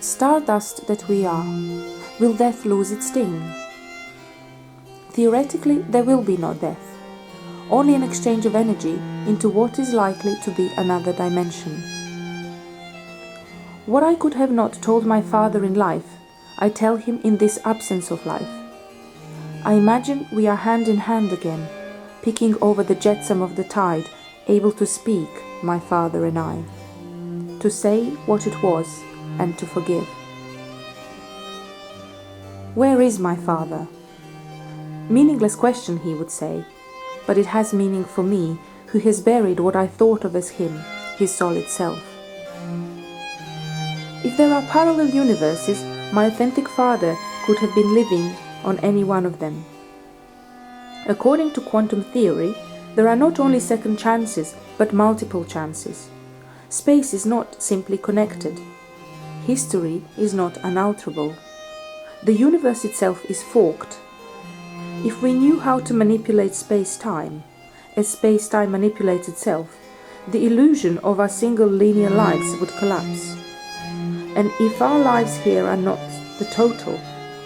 Stardust that we are, will death lose its sting? Theoretically, there will be no death, only an exchange of energy into what is likely to be another dimension. What I could have not told my father in life, I tell him in this absence of life. I imagine we are hand in hand again, picking over the jetsam of the tide, able to speak, my father and I, to say what it was and to forgive. Where is my father? Meaningless question, he would say, but it has meaning for me, who has buried what I thought of as him, his solid self. If there are parallel universes, my authentic father could have been living on any one of them. According to quantum theory, there are not only second chances, but multiple chances. Space is not simply connected. History is not unalterable. The universe itself is forked. If we knew how to manipulate space-time, as space-time manipulates itself, the illusion of our single linear lives would collapse. And if our lives here are not the total,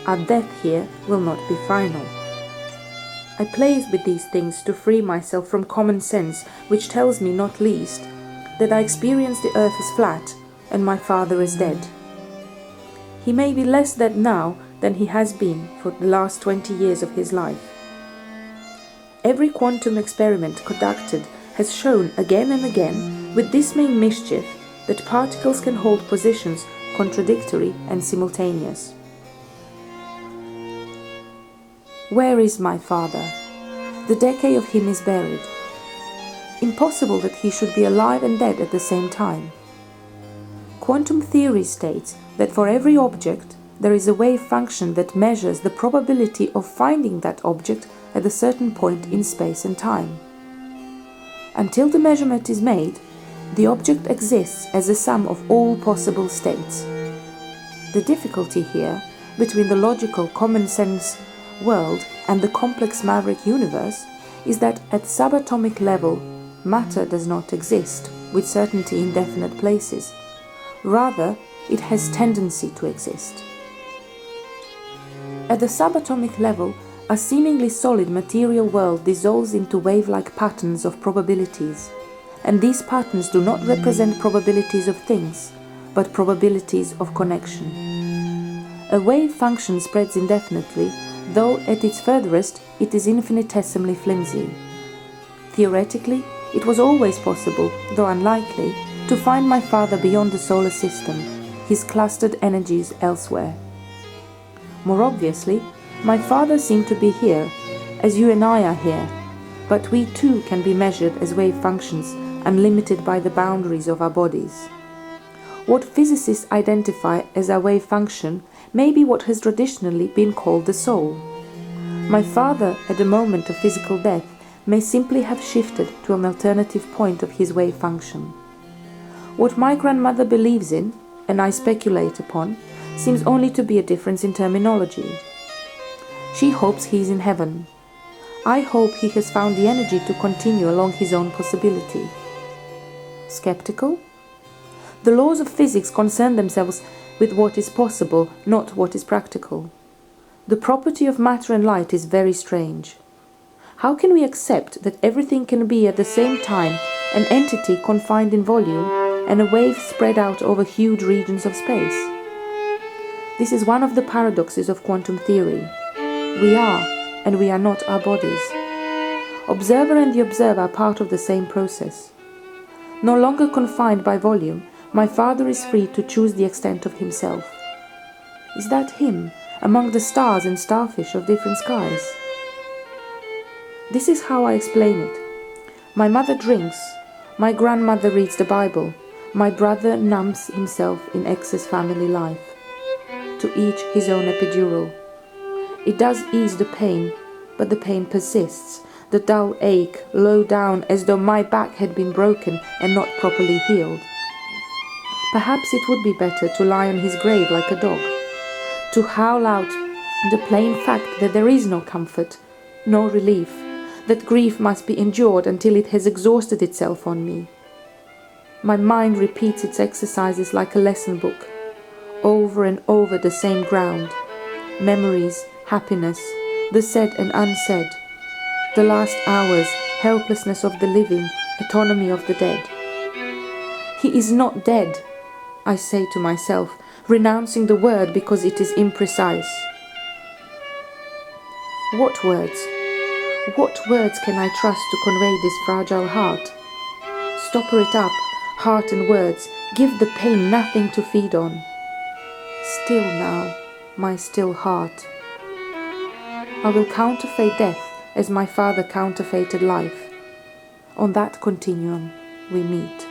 our death here will not be final. I play with these things to free myself from common sense, which tells me, not least, that I experience the earth as flat and my father is dead. He may be less dead now than he has been for the last 20 years of his life. Every quantum experiment conducted has shown again and again, with dismaying mischief, that particles can hold positions contradictory and simultaneous. Where is my father? The decay of him is buried. Impossible that he should be alive and dead at the same time. Quantum theory states that for every object there is a wave function that measures the probability of finding that object at a certain point in space and time. Until the measurement is made, the object exists as a sum of all possible states. The difficulty here, between the logical, common-sense world and the complex maverick universe, is that at subatomic level, matter does not exist with certainty in definite places. Rather, it has tendency to exist. At the subatomic level, a seemingly solid material world dissolves into wave-like patterns of probabilities, and these patterns do not represent probabilities of things, but probabilities of connection. A wave function spreads indefinitely, though at its furthest it is infinitesimally flimsy. Theoretically, it was always possible, though unlikely, to find my father beyond the solar system, his clustered energies elsewhere. More obviously, my father seemed to be here, as you and I are here, but we too can be measured as wave functions, unlimited by the boundaries of our bodies. What physicists identify as a wave function may be what has traditionally been called the soul. My father, at the moment of physical death, may simply have shifted to an alternative point of his wave function. What my grandmother believes in, and I speculate upon, seems only to be a difference in terminology. She hopes he is in heaven. I hope he has found the energy to continue along his own possibility. Skeptical? The laws of physics concern themselves with what is possible, not what is practical. The property of matter and light is very strange. How can we accept that everything can be at the same time an entity confined in volume and a wave spread out over huge regions of space? This is one of the paradoxes of quantum theory. We are, and we are not our bodies. Observer and the observer are part of the same process. No longer confined by volume, my father is free to choose the extent of himself. Is that him among the stars and starfish of different skies? This is how I explain it. My mother drinks, my grandmother reads the Bible, my brother numbs himself in excess family life. To each his own epidural. It does ease the pain, but the pain persists, the dull ache low down as though my back had been broken and not properly healed. Perhaps it would be better to lie on his grave like a dog, to howl out the plain fact that there is no comfort, no relief, that grief must be endured until it has exhausted itself on me. My mind repeats its exercises like a lesson book. over and over the same ground, memories, happiness, the said and unsaid, the last hours, helplessness of the living, autonomy of the dead. He is not dead, I say to myself, renouncing the word because it is imprecise. What words? What words can I trust to convey this fragile heart? Stopper it up, heart and words, give the pain nothing to feed on. Still now, my still heart. I will counterfeit death as my father counterfeited life. On that continuum we meet.